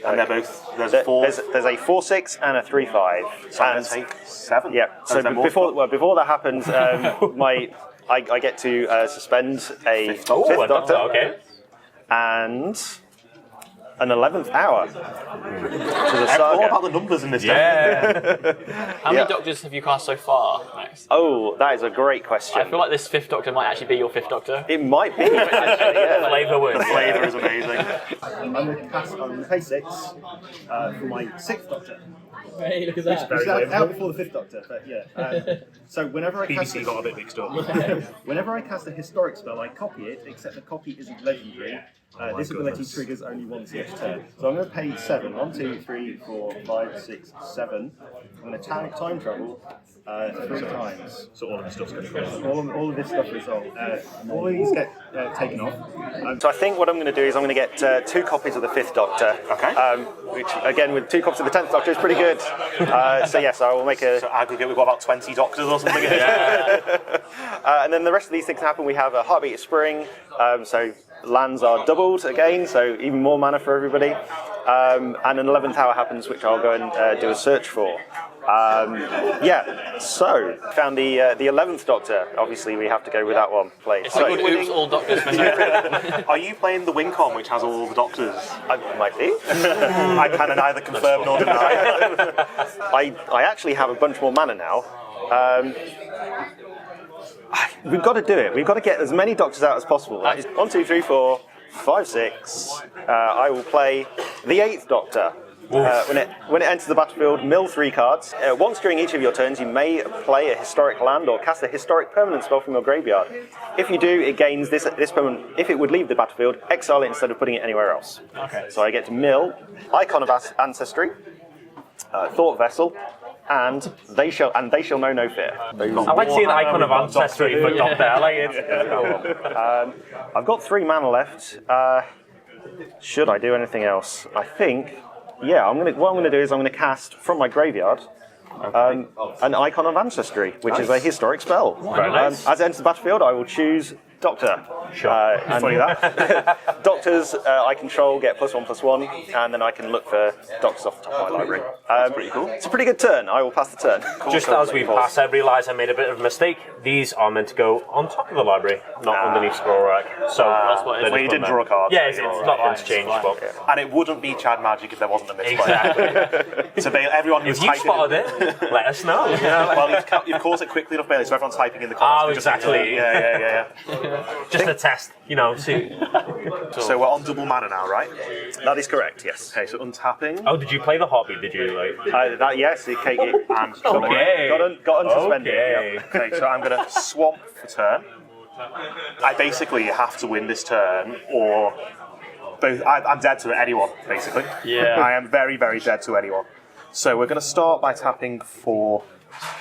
And they're both. There's There's 4. a 4/6 and a 3/5. So I'm going to take 7. Yeah. So before that happens, I get to suspend a fifth doctor Okay. and an 11th hour to the All saga. about the numbers in this game. Yeah. How many Doctors have you cast so far, Max? Oh, that is a great question. I feel like this 5th Doctor might actually be your 5th Doctor. It might be actually. Yeah. Flavour wins. The flavour is amazing. I'm going to pay 6 for my 6th Doctor. Hey, look at that. It's out before the 5th Doctor, but yeah. So whenever I cast BBC got a bit mixed up. whenever I cast a historic spell, I copy it, except the copy isn't legendary. This ability triggers only once each turn. So I'm going to pay 7. 1, 2, 3, 4, 5, 6, 7. I'm going to time travel 3 times. So all of the stuff's going to go. All of this stuff is all. All of these get taken off. So I think what I'm going to do is I'm going to get 2 copies of the 5th Doctor. Okay. Which again, with 2 copies of the 10th Doctor is pretty good. So yes, I will make a. So aggregate, we've got about 20 doctors or something. And then the rest of these things happen. We have a Heartbeat of Spring. So lands are doubled again, so even more mana for everybody. And an 11th hour happens, which I'll go and do a search for. So found the 11th Doctor. Obviously, we have to go with that one. Played. It's a good oops, all Doctors for no reason. Are you playing the WinCon, which has all the doctors? I might be. I can neither confirm nor deny. I actually have a bunch more mana now. We've got to do it. We've got to get as many doctors out as possible. 1, 2, 3, 4, 5, 6. I will play the 8th Doctor. When it enters the battlefield, mill 3 cards. Once during each of your turns, you may play a historic land or cast a historic permanent spell from your graveyard. If you do, it gains this permanent. If it would leave the battlefield, exile it instead of putting it anywhere else. Okay. So I get to mill Icon of Ancestry, Thought Vessel, and they shall know no fear. I like seeing the icon of ancestry for Doctor. I like it. I've got 3 mana left. Should I do anything else? I think. Yeah, what I'm going to do is I'm going to cast from my graveyard an Icon of Ancestry, which is a historic spell. Very nice. As it enters the battlefield, I will choose Doctor. Sure. And doctors I control get +1/+1, and then I can look for doctors off the top of my library. Pretty cool. It's a pretty good turn. I will pass the turn. Just as we pass, I realise I made a bit of a mistake. These are meant to go on top of the library, not underneath scroll rack. So that's what it is. Well, you didn't draw a card. Yeah, it's nothing's changed, but And it wouldn't be Chad Magic if there wasn't a misplay. exactly. So everyone who's If you typing... spotted it, let us know. Well, you've caught it quickly enough, Bailey, so everyone's typing in the comments. Oh, exactly. Yeah. Just a test, see. So we're on double mana now, right? That is correct. Yes. Okay, so untapping. Oh, did you play the Heartbeat? Did you Yes. It and Okay. got unsuspended. Okay. Yep. Okay, so I'm going to swamp for turn. I basically have to win this turn, or both. I'm dead to anyone, basically. Yeah. I am very, very dead to anyone. So we're going to start by tapping for.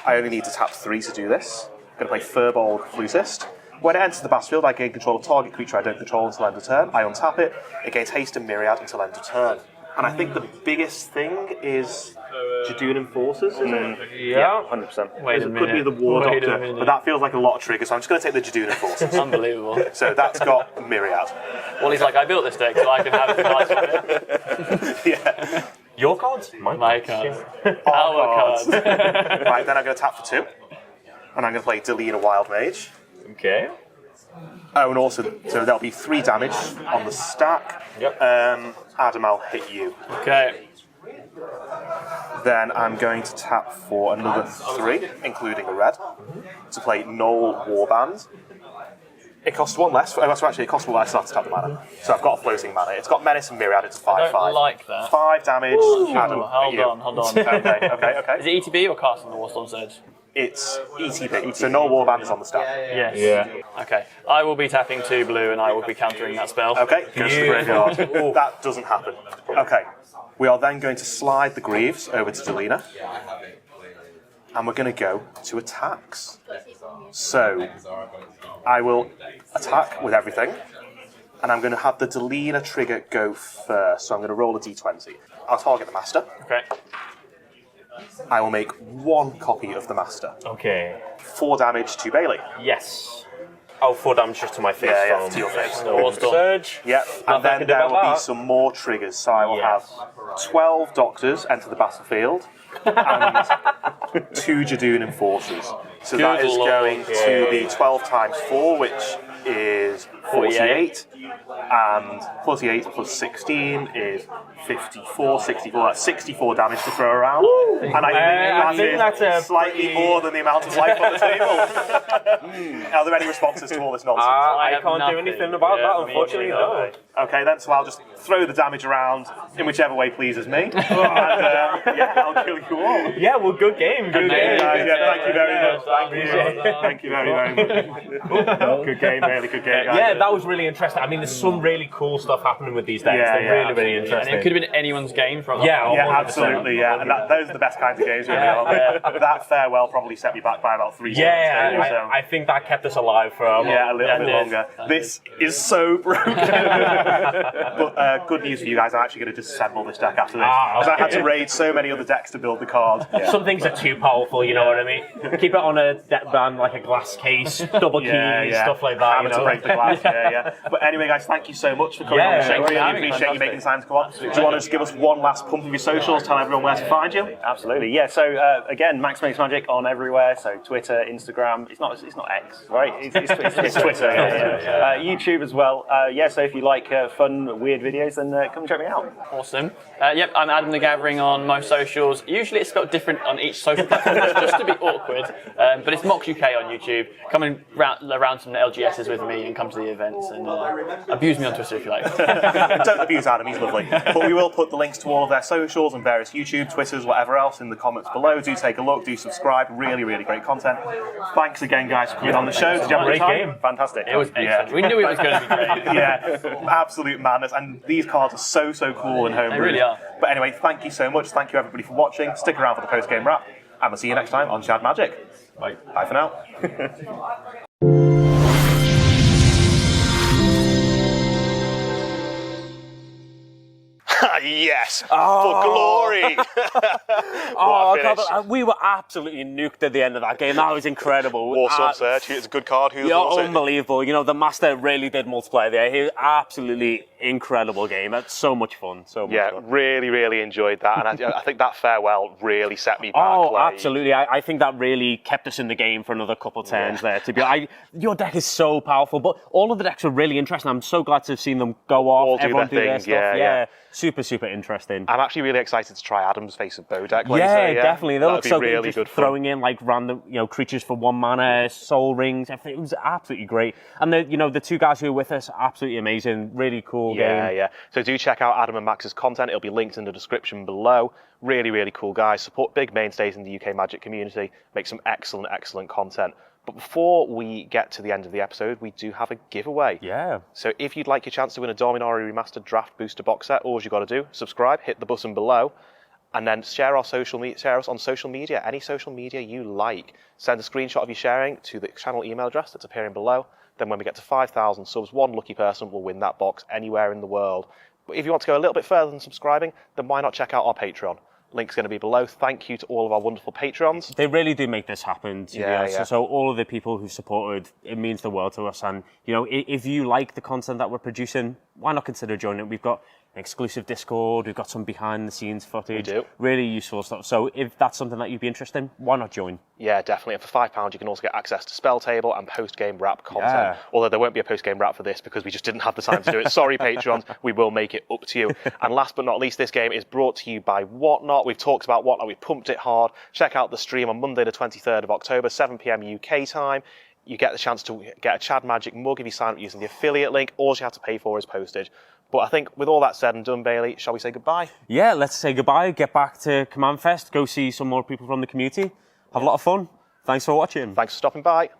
I only need to tap 3 to do this. I'm going to play Furbolg Flutist. When it enters the battlefield, I gain control of target creature I don't control until end of turn. I untap it. It gains haste and myriad until end of turn. And I think the biggest thing is Jadoon Enforcers, isn't it? Yeah. 100%. Wait a It minute. could be the War Wait a Doctor, minute. but that feels like a lot of triggers, so I'm just going to take the Jadoon Enforcers. Unbelievable. So that's got myriad. Well, he's like, I built this deck so I can have it nice with it. Yeah. Your cards? My cards. Our cards. cards. Right, then I'm going to tap for 2. And I'm going to play Delina Wild Mage. Okay. Oh, and also, so there'll be 3 damage on the stack. Yep. Adam, I'll hit you. Okay. Then I'm going to tap for another 3, including a red, to play Null Warband. It costs one less. Oh, so actually, it costs one less to tap the mana. So I've got a floating mana. It's got Menace and Myriad. It's a 5/5. I don't like that. 5 damage. Adam, Hold on. okay. Is it ETB or casting the Warstorm Surge? It's ETB. So no warband is on the staff. Yes. Yeah. Okay. I will be tapping 2 blue and I will be countering that spell. Okay, goes to the graveyard. That doesn't happen. Okay. We are then going to slide the Greaves over to Delina. And we're going to go to attacks. So I will attack with everything. And I'm going to have the Delina trigger go first. So I'm going to roll a d20. I'll target the Master. Okay. I will make 1 copy of the Master. Okay. 4 damage to Bailey. Yes. Oh, 4 damage just to my face. Yeah, to your face. Warstorm. Surge. Yep, and then there will be some more triggers. So I will have 12 Doctors enter the battlefield and 2 Jadoon Enforcers. So that is going to be 12 times 4, which is 48. And 48 plus 16 is 54, 64. That's 64 damage to throw around. And I think that's slightly more than the amount of life on the table. Are there any responses to all this nonsense? I can't do anything about that, unfortunately. No. Okay, then, so I'll just throw the damage around in whichever way pleases me. And I'll kill you all. Yeah, well, good game. Good game. Thank you very much. Thank you very much. Good game, really good game. Yeah, that was really interesting. I mean, there's some really cool stuff happening with these decks. They're really interesting. And it could have been anyone's game from absolutely, and those are the best kinds of games, really. That farewell probably set me back by about 3 seconds. Yeah, I think that kept us alive for a little bit longer. This is so broken. But good news for you guys, I'm actually going to disassemble this deck after this. Because I had to raid so many other decks to build the card. Some things are too powerful, you know what I mean? Keep it on a deck band, like a glass case, double keys, stuff like that. Hammer to break the glass, But anyway, guys, thank you so much for coming on the show. Really appreciate you making time to come on. Do you want to just give us one last pump of your socials, tell everyone where to find you? Absolutely, yeah. So again, MAXMAKESMAGIC on everywhere. So Twitter, Instagram. It's not X, right? It's Twitter. YouTube as well. So if you like fun, weird videos, then come and check me out. Awesome. Yep, I'm AdamtheGathering on most socials. Usually it's spelled different on each social platform, just to be awkward. But it's Mox UK on YouTube. Come and around some LGSs with me and come to the events and abuse me on Twitter if you like. Don't abuse Adam, he's lovely. But we will put the links to all of their socials and various YouTube, Twitters, whatever else in the comments below. Do take a look, do subscribe. Really, really great content. Thanks again, guys, for coming on the show. Did you have a great game? Fantastic. It was excellent. We knew it was going to be great. Absolute madness. And these cards are so cool and homebrew. They really are. But anyway, thank you so much. Thank you, everybody, for watching. Stick around for the post-game wrap. And we'll see you next time on Chad Magic. Bye for now. Yes, for glory. We were absolutely nuked at the end of that game. That was incredible. Warstorm Surge, it's a good card. Unbelievable. You know, the Master really did multiply there. He was absolutely incredible game. That's so much fun. Fun. Really enjoyed that. And I think that farewell really set me back. Absolutely. I think that really kept us in the game for another couple of turns there. Your deck is so powerful, but all of the decks are really interesting. I'm so glad to have seen them go off. All Everyone do their stuff. Yeah. Super interesting. I'm actually really excited to try Adam's Face of Bow deck. Definitely. They look so really good. Fun. Throwing in like random, creatures for 1 mana, soul rings. Everything. It was absolutely great. And the 2 guys who were with us, absolutely amazing. Really cool game. Yeah. So do check out Adam and Max's content. It'll be linked in the description below. Really cool guys. Support big mainstays in the UK Magic community. Make some excellent content. But before we get to the end of the episode, we do have a giveaway. Yeah. So if you'd like your chance to win a Dominari Remastered Draft Booster box set, all you've got to do, subscribe, hit the button below, and then share us on social media, any social media you like. Send a screenshot of you sharing to the channel email address that's appearing below. Then when we get to 5,000 subs, one lucky person will win that box anywhere in the world. But if you want to go a little bit further than subscribing, then why not check out our Patreon? Link's going to be below. Thank you to all of our wonderful Patrons. They really do make this happen. So all of the people who supported, it means the world to us. And, if you like the content that we're producing, why not consider joining? We've got an exclusive Discord. We've got some behind-the-scenes footage. We do. Really useful stuff. So if that's something that you'd be interested in, why not join? Yeah, definitely. And for £5, you can also get access to Spell Table and post-game wrap content. Although there won't be a post-game wrap for this because we just didn't have the time to do it. Sorry, Patrons. We will make it up to you. And last but not least, this game is brought to you by Whatnot. We've talked about Whatnot. We've pumped it hard. Check out the stream on Monday the 23rd of October, 7 p.m. UK time. you get the chance to get a Chad Magic mug if you sign up using the affiliate link. All you have to pay for is postage. But I think with all that said and done, Bailey, shall we say goodbye? Yeah, let's say goodbye, get back to Commandfest, go see some more people from the community, have a lot of fun. Thanks for watching. Thanks for stopping by.